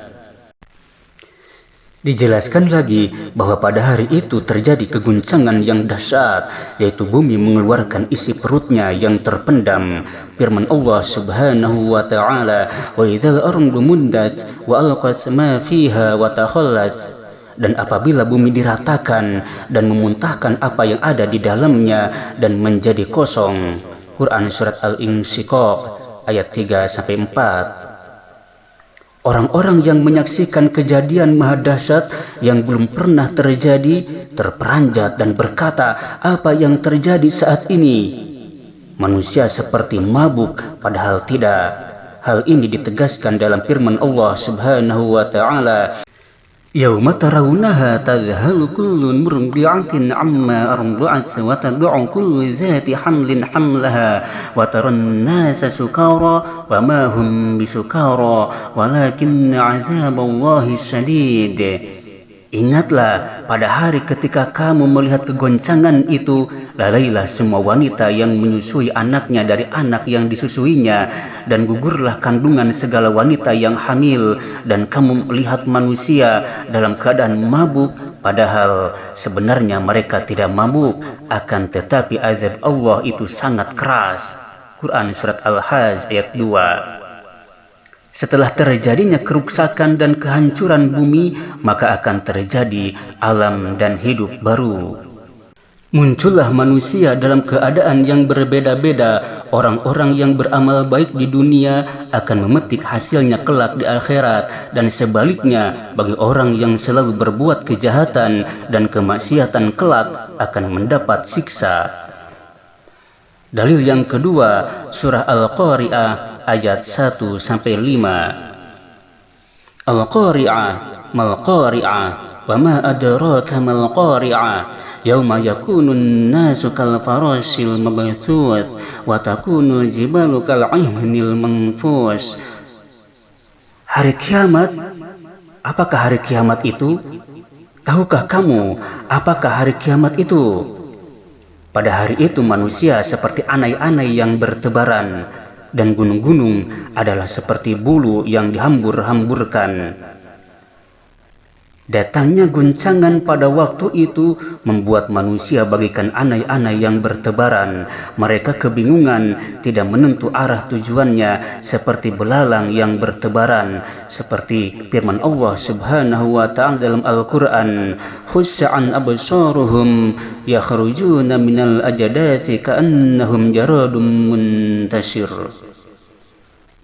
S1: Dijelaskan lagi bahwa pada hari itu terjadi keguncangan yang dahsyat, yaitu bumi mengeluarkan isi perutnya yang terpendam. Firman Allah Subhanahu wa Ta'ala, "Wa idzal ardu muddat wa alqat ma fiha wa takhallat." Dan apabila bumi diratakan dan memuntahkan apa yang ada di dalamnya dan menjadi kosong. Quran surat Al-Insyiqaq ayat 3-4. Orang-orang yang menyaksikan kejadian maha dahsyat yang belum pernah terjadi terperanjat dan berkata, apa yang terjadi saat ini? Manusia seperti mabuk, padahal tidak. Hal ini ditegaskan dalam firman Allah Subhanahu wa Ta'ala, Yauma tarawunaha tadhhalu kullu murdi'atin amma arda'at wa tad'u kullu zati hamlin hamlaha wa taran nasa sukara wa ma hum bisukara walakinna 'adzaballahi syadid. Ingatlah pada hari ketika kamu melihat kegoncangan itu, lalailah semua wanita yang menyusui anaknya dari anak yang disusuinya, dan gugurlah kandungan segala wanita yang hamil, dan kamu melihat manusia dalam keadaan mabuk, padahal sebenarnya mereka tidak mabuk, akan tetapi azab Allah itu sangat keras. Quran Surat Al-Hajj ayat 2. Setelah terjadinya kerusakan dan kehancuran bumi, maka akan terjadi alam dan hidup baru. Muncullah manusia dalam keadaan yang berbeda-beda. Orang-orang yang beramal baik di dunia akan memetik hasilnya kelak di akhirat, dan sebaliknya bagi orang yang selalu berbuat kejahatan dan kemaksiatan kelak akan mendapat siksa. Dalil yang kedua, surah Al-Qari'ah ayat 1-5. Al-Qari'ah, mal-Qari'ah, wa ma adraka mal-Qari'ah, yauma yakunun nasu kal farashil mabthuth wa takunul jibalu kal ihnil manfush. Hari kiamat, apakah hari kiamat itu? Tahukah kamu apakah hari kiamat itu? Pada hari itu manusia seperti anai-anai yang bertebaran, dan gunung-gunung adalah seperti bulu yang dihambur-hamburkan. Datangnya guncangan pada waktu itu membuat manusia bagaikan anai-anai yang bertebaran. Mereka kebingungan, tidak menentu arah tujuannya, seperti belalang yang bertebaran. Seperti firman Allah Subhanahu wa ta'ala dalam Al-Quran, khusya'an absaruhum yakhrujuna minal ajdati ka'annahum jaradum muntashir.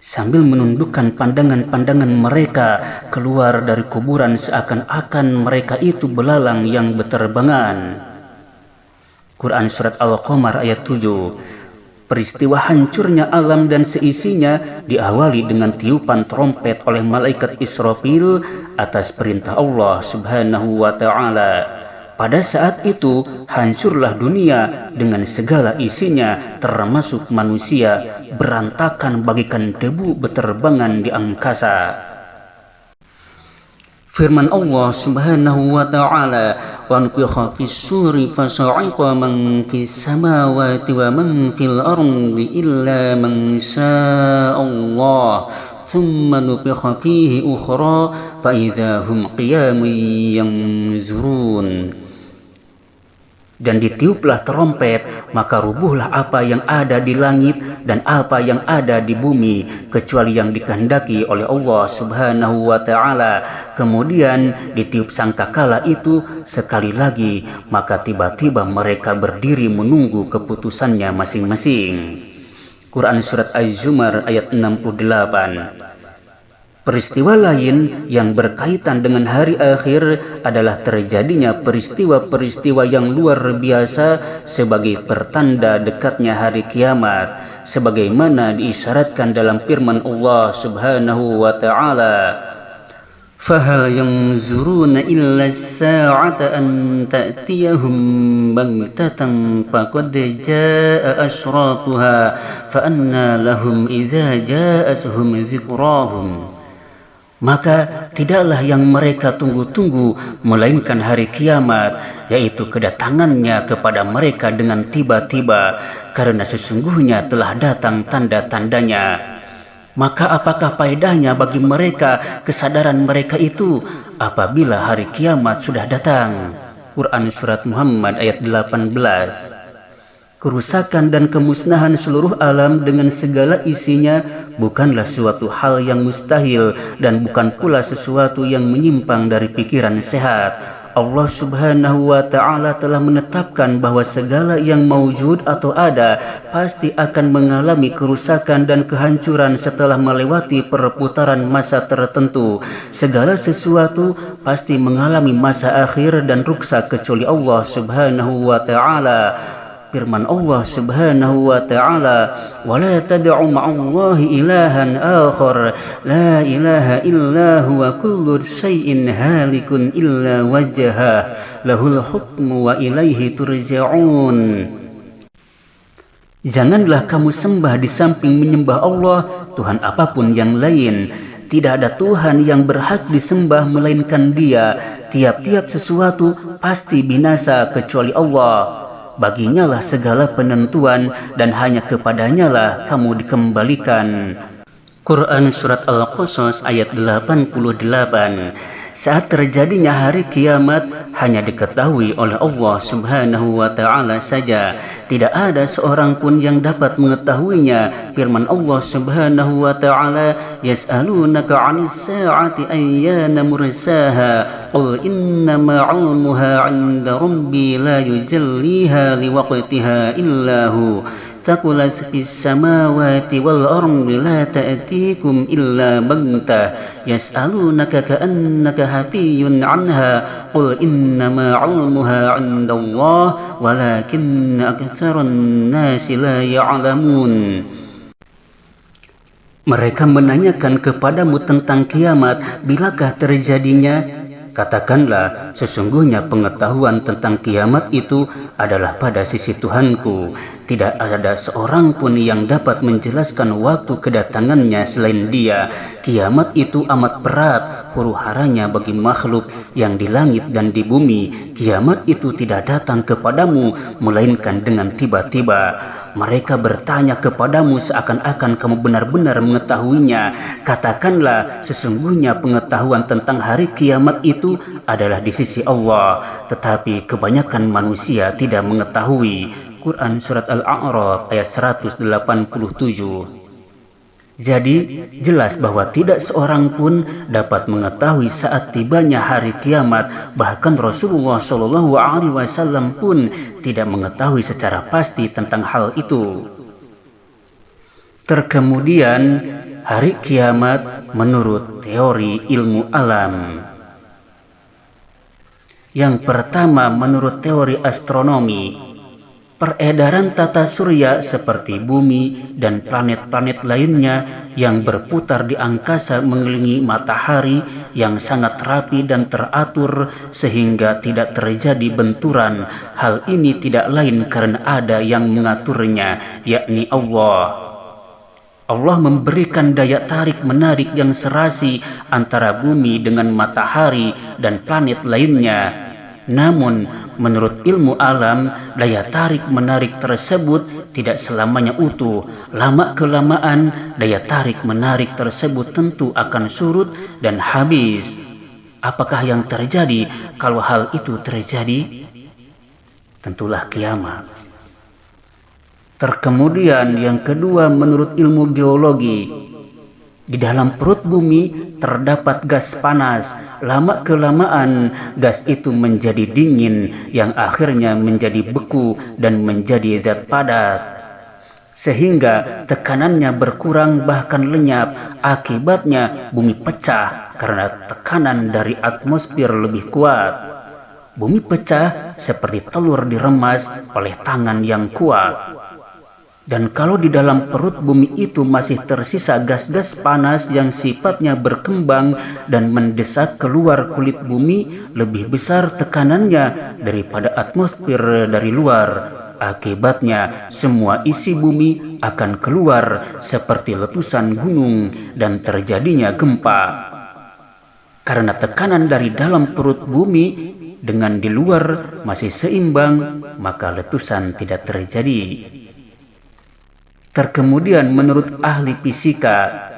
S1: Sambil menundukkan pandangan-pandangan mereka keluar dari kuburan seakan-akan mereka itu belalang yang berterbangan. Quran Surat Al-Qamar ayat 7. Peristiwa hancurnya alam dan seisinya diawali dengan tiupan trompet oleh malaikat Israfil atas perintah Allah Subhanahu wa ta'ala. Pada saat itu hancurlah dunia dengan segala isinya, termasuk manusia, berantakan bagaikan debu berterbangan di angkasa. Firman Allah Subhanahu wa ta'ala, wa nufikha fis suri fasa'iqa man fis samawati wa man fil ardi illa man syaa Allah, thumma nufikha fihi ukhra fa idza hum qiyamun yanzurun. Dan ditiuplah trompet, maka rubuhlah apa yang ada di langit dan apa yang ada di bumi, kecuali yang dikehendaki oleh Allah Subhanahu wa ta'ala. Kemudian ditiup sangkakala itu sekali lagi, maka tiba-tiba mereka berdiri menunggu keputusannya masing-masing. Quran Surat Az-Zumar ayat 68. Peristiwa lain yang berkaitan dengan hari akhir adalah terjadinya peristiwa-peristiwa yang luar biasa sebagai pertanda dekatnya hari kiamat, sebagaimana diisyaratkan dalam firman Allah Subhanahu wa ta'ala, فَهَلْ يَنْظُرُونَ إِلَّا السَّاعَةَ أَنْ تَأْتِيَهُمْ بَغْتَةً فَقَدْ جَاءَ أَشْرَاطُهَا فَأَنَّى لَهُمْ إِذَا جَاءَتْهُمْ ذِكْرَاهُمْ. Maka tidaklah yang mereka tunggu-tunggu melainkan hari kiamat, yaitu kedatangannya kepada mereka dengan tiba-tiba, karena sesungguhnya telah datang tanda-tandanya. Maka apakah faedahnya bagi mereka kesadaran mereka itu apabila hari kiamat sudah datang? Quran Surat Muhammad ayat 18. Kerusakan dan kemusnahan seluruh alam dengan segala isinya bukanlah suatu hal yang mustahil dan bukan pula sesuatu yang menyimpang dari pikiran sehat. Allah Subhanahu wa ta'ala telah menetapkan bahwa segala yang maujud atau ada pasti akan mengalami kerusakan dan kehancuran setelah melewati perputaran masa tertentu. Segala sesuatu pasti mengalami masa akhir dan rusak kecuali Allah Subhanahu wa ta'ala. Firman Allah Subhanahu wa ta'ala, wa la tad'u ma'allahi ilahan akhar la ilaha illa huwa kullu syai'in halikun illa wajhah lahul hukmu wa ilaihi turja'un. Janganlah kamu sembah di samping menyembah Allah Tuhan apapun yang lain. Tidak ada Tuhan yang berhak disembah melainkan Dia. Tiap-tiap sesuatu pasti binasa kecuali Allah. Baginya lah segala penentuan dan hanya kepadanya lah kamu dikembalikan. Quran Surat Al-Qasas ayat 88. saat terjadinya hari kiamat hanya diketahui oleh Allah Subhanahu wa Ta'ala saja. Tidak ada seorang pun yang dapat mengetahuinya. Firman Allah Subhanahu wa Ta'ala, "Yas'alunaka 'anis sa'ati ayyana mursaha, qul innama 'ilmuha 'inda rabbi la yujalliha liwaqtiha illa hu." Taqulas fis samawati wal ardi la ta'tikum illa baghtah yas'alunaka ka'annaka hafiyun 'anha qul innama 'ilmuha 'indallah walakinna aktsaran nasi la ya'lamun. Mereka menanyakan kepadamu tentang kiamat, bilakah terjadinya? Katakanlah, sesungguhnya pengetahuan tentang kiamat itu adalah pada sisi Tuhanku. Tidak ada seorang pun yang dapat menjelaskan waktu kedatangannya selain Dia. Kiamat itu amat berat, huru-haranya bagi makhluk yang di langit dan di bumi. Kiamat itu tidak datang kepadamu, melainkan dengan tiba-tiba. Mereka bertanya kepadamu seakan-akan kamu benar-benar mengetahuinya. Katakanlah, sesungguhnya pengetahuan tentang hari kiamat itu adalah di sisi Allah, tetapi kebanyakan manusia tidak mengetahui. Quran Surat Al-A'raf ayat 187. Jadi, jelas bahwa tidak seorang pun dapat mengetahui saat tibanya hari kiamat. Bahkan Rasulullah SAW pun tidak mengetahui secara pasti tentang hal itu. Terkemudian, hari kiamat menurut teori ilmu alam. Yang pertama, menurut teori astronomi, peredaran tata surya seperti bumi dan planet-planet lainnya yang berputar di angkasa mengelilingi matahari yang sangat rapi dan teratur sehingga tidak terjadi benturan. Hal ini tidak lain karena ada yang mengaturnya, yakni Allah. Allah memberikan daya tarik-menarik yang serasi antara bumi dengan matahari dan planet lainnya. Namun, menurut ilmu alam, daya tarik-menarik tersebut tidak selamanya utuh. Lama-kelamaan, daya tarik-menarik tersebut tentu akan surut dan habis. Apakah yang terjadi kalau hal itu terjadi? Tentulah kiamat. Terkemudian yang kedua, menurut ilmu geologi, di dalam perut bumi terdapat gas panas. Lama-kelamaan gas itu menjadi dingin yang akhirnya menjadi beku dan menjadi zat padat. Sehingga tekanannya berkurang bahkan lenyap. Akibatnya bumi pecah karena tekanan dari atmosfer lebih kuat. Bumi pecah seperti telur diremas oleh tangan yang kuat. Dan kalau di dalam perut bumi itu masih tersisa gas-gas panas yang sifatnya berkembang dan mendesak keluar kulit bumi, lebih besar tekanannya daripada atmosfer dari luar. Akibatnya, semua isi bumi akan keluar seperti letusan gunung dan terjadinya gempa. Karena tekanan dari dalam perut bumi dengan di luar masih seimbang, maka letusan tidak terjadi. Terkemudian menurut ahli fisika,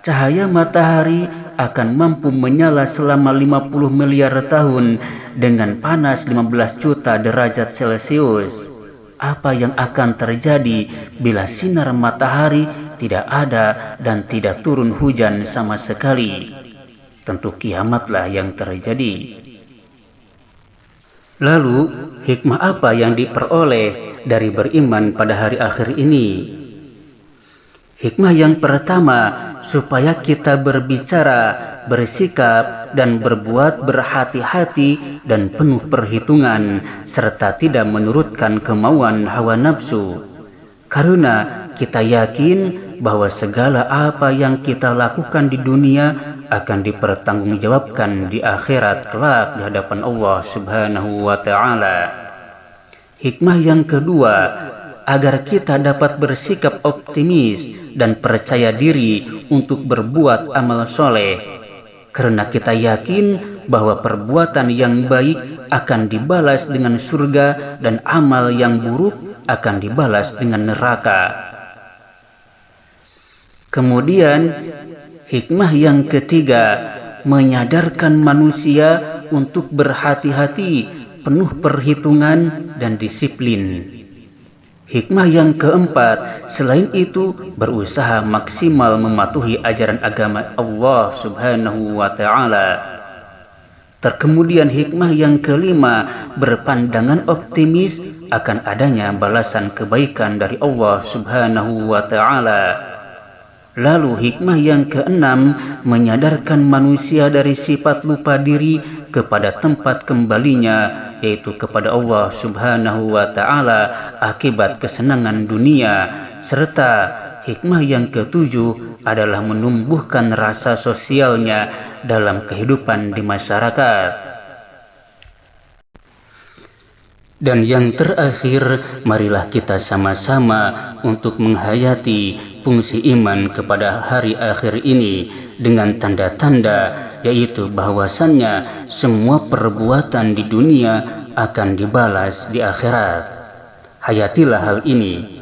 S1: cahaya matahari akan mampu menyala selama 50 miliar tahun dengan panas 15 juta derajat Celcius. Apa yang akan terjadi bila sinar matahari tidak ada dan tidak turun hujan sama sekali? Tentu kiamatlah yang terjadi. Lalu, hikmah apa yang diperoleh dari beriman pada hari akhir ini? Hikmah yang pertama, supaya kita berbicara, bersikap, dan berbuat berhati-hati dan penuh perhitungan, serta tidak menurutkan kemauan hawa nafsu. Karena kita yakin bahwa segala apa yang kita lakukan di dunia akan dipertanggungjawabkan di akhirat kelak di hadapan Allah Subhanahu wa Ta'ala. Hikmah yang kedua, agar kita dapat bersikap optimis dan percaya diri untuk berbuat amal soleh. Karena kita yakin bahwa perbuatan yang baik akan dibalas dengan surga dan amal yang buruk akan dibalas dengan neraka. Kemudian, hikmah yang ketiga, menyadarkan manusia untuk berhati-hati, penuh perhitungan dan disiplin. Hikmah yang keempat, selain itu berusaha maksimal mematuhi ajaran agama Allah Subhanahu wa Ta'ala. Terkemudian hikmah yang kelima, berpandangan optimis akan adanya balasan kebaikan dari Allah Subhanahu wa Ta'ala. Lalu hikmah yang keenam, menyadarkan manusia dari sifat lupa diri kepada tempat kembalinya, yaitu kepada Allah Subhanahu wa Ta'ala akibat kesenangan dunia. Serta hikmah yang ketujuh adalah menumbuhkan rasa sosialnya dalam kehidupan di masyarakat. Dan yang terakhir, marilah kita sama-sama untuk menghayati fungsi iman kepada hari akhir ini dengan tanda-tanda, yaitu bahwasannya semua perbuatan di dunia akan dibalas di akhirat. Hayatilah hal ini.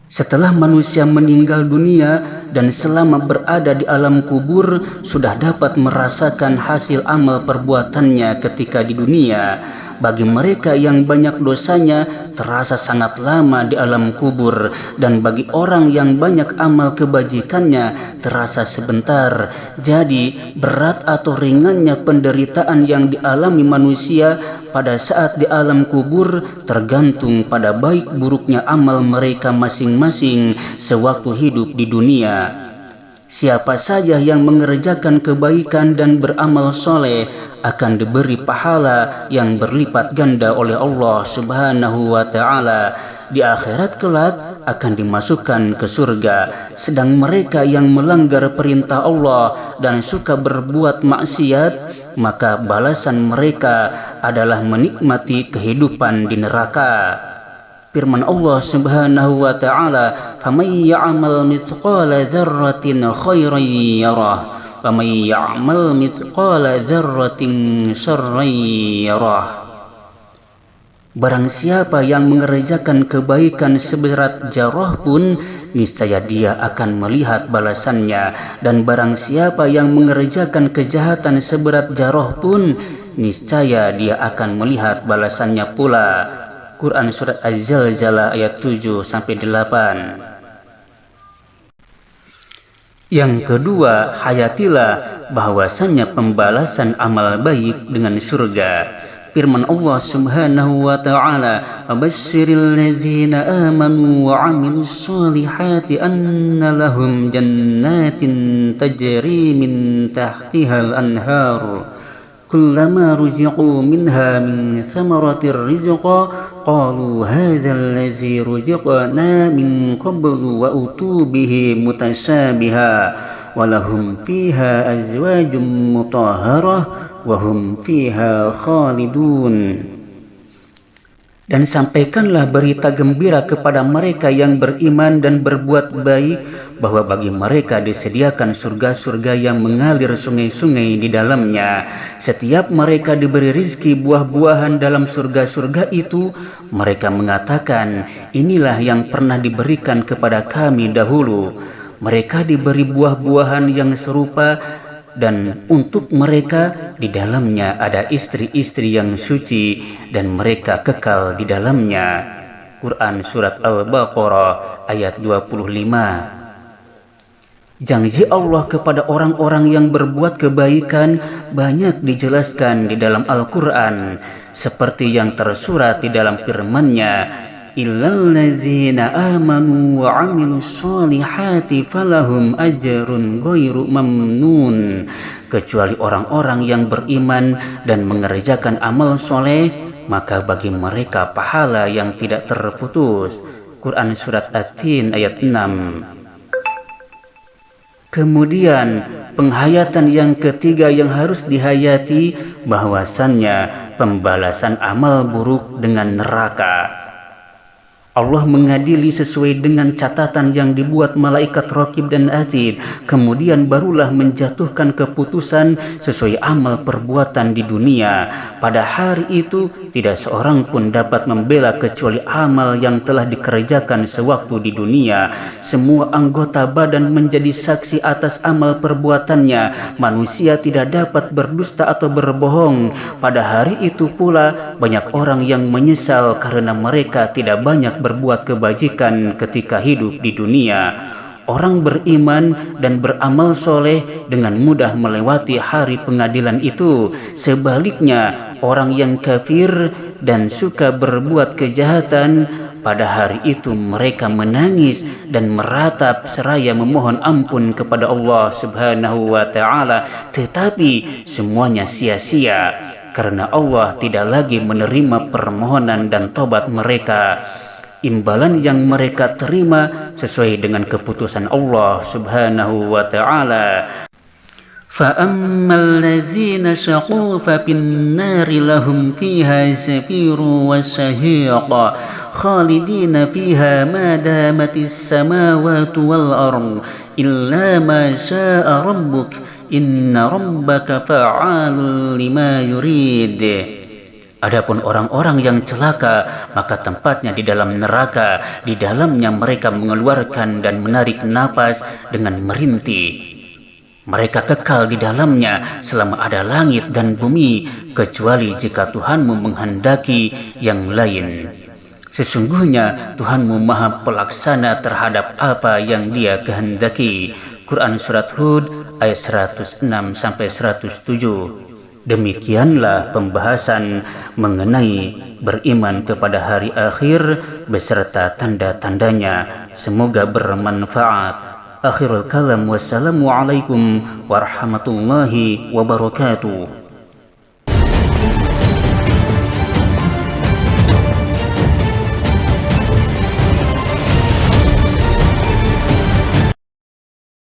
S1: Setelah manusia meninggal dunia dan selama berada di alam kubur sudah dapat merasakan hasil amal perbuatannya ketika di dunia. Bagi mereka yang banyak dosanya terasa sangat lama di alam kubur, dan bagi orang yang banyak amal kebajikannya terasa sebentar. Jadi berat atau ringannya penderitaan yang dialami manusia pada saat di alam kubur tergantung pada baik buruknya amal mereka masing-masing sewaktu hidup di dunia. Siapa saja yang mengerjakan kebaikan dan beramal soleh akan diberi pahala yang berlipat ganda oleh Allah Subhanahu wa Ta'ala. Di akhirat kelak akan dimasukkan ke surga. Sedang mereka yang melanggar perintah Allah dan suka berbuat maksiat, maka balasan mereka adalah menikmati kehidupan di neraka. Firman Allah Subhanahu wa Ta'ala, "Faman ya'mal mithqala dzarratin khairan yarah, wa man ya'mal mithqala dzarratin syarran yarah." Barang siapa yang mengerjakan kebaikan seberat zarah pun, niscaya dia akan melihat balasannya. Dan barang siapa yang mengerjakan kejahatan seberat zarah pun, niscaya dia akan melihat balasannya pula. Quran Surat Az-Zalzalah ayat 7-8. Yang kedua, hayatilah bahwasannya pembalasan amal baik dengan surga. Firman Allah Subhanahu wa Ta'ala, "Wabasyiril ladzina amanu wa 'amilus solihati anna lahum jannatin tajri min tahtihal anhar. Kullama ruziqu minha min thamaratir rizqa qalu hadzal ladzi ruziqna min qablu wa utu bihi mutasyabiha walahum fiha azwajum mutahharah wahum fiha khalidun." Dan sampaikanlah berita gembira kepada mereka yang beriman dan berbuat baik, bahwa bagi mereka disediakan surga-surga yang mengalir sungai-sungai di dalamnya. Setiap mereka diberi rizki buah-buahan dalam surga-surga itu, mereka mengatakan, "Inilah yang pernah diberikan kepada kami dahulu." Mereka diberi buah-buahan yang serupa, dan untuk mereka di dalamnya ada istri-istri yang suci dan mereka kekal di dalamnya. Quran Surat Al-Baqarah ayat 25. Janji Allah kepada orang-orang yang berbuat kebaikan banyak dijelaskan di dalam Al-Quran, seperti yang tersurat di dalam firman-Nya, "Illal ladzina amanu wa 'amilus solihati falahum ajrun ghairu mamnun." Kecuali orang-orang yang beriman dan mengerjakan amal soleh, maka bagi mereka pahala yang tidak terputus. Quran Surat At-Tin ayat 6. Kemudian penghayatan yang ketiga yang harus dihayati, bahwasannya pembalasan amal buruk dengan neraka. Allah mengadili sesuai dengan catatan yang dibuat malaikat Raqib dan Atid. Kemudian barulah menjatuhkan keputusan sesuai amal perbuatan di dunia. Pada hari itu tidak seorang pun dapat membela kecuali amal yang telah dikerjakan sewaktu di dunia. Semua anggota badan menjadi saksi atas amal perbuatannya. Manusia tidak dapat berdusta atau berbohong. Pada hari itu pula banyak orang yang menyesal karena mereka tidak banyak berbuat kebajikan ketika hidup di dunia. Orang beriman dan beramal soleh dengan mudah melewati hari pengadilan itu. Sebaliknya, orang yang kafir dan suka berbuat kejahatan, pada hari itu mereka menangis dan meratap seraya memohon ampun kepada Allah Subhanahu wa Ta'ala, tetapi semuanya sia-sia karena Allah tidak lagi menerima permohonan dan tobat mereka. Imbalan yang mereka terima sesuai dengan keputusan Allah Subhanahu wa Ta'ala. فَأَمَّا الَّذِينَ شَقُوا فَفِي النَّارِ لَهُمْ فِيهَا زَفِيرٌ وَشَهِيقٌ خَالِدِينَ فِيهَا مَا دَامَتِ السَّمَاوَاتُ وَالْأَرْضُ إِلَّا مَا شَاءَ رَبُّكَ إِنَّ رَبَّكَ فَعَّالٌ لِمَا يُرِيدُ. Adapun orang-orang yang celaka, maka tempatnya di dalam neraka. Di dalamnya mereka mengeluarkan dan menarik napas dengan merintih. Mereka kekal di dalamnya selama ada langit dan bumi, kecuali jika Tuhanmu menghendaki yang lain. Sesungguhnya Tuhanmu maha pelaksana terhadap apa yang Dia kehendaki. Quran Surat Hud ayat 106-107. Demikianlah pembahasan mengenai beriman kepada hari akhir beserta tanda-tandanya. Semoga bermanfaat. Akhirul kalam, wassalamualaikum warahmatullahi wabarakatuh.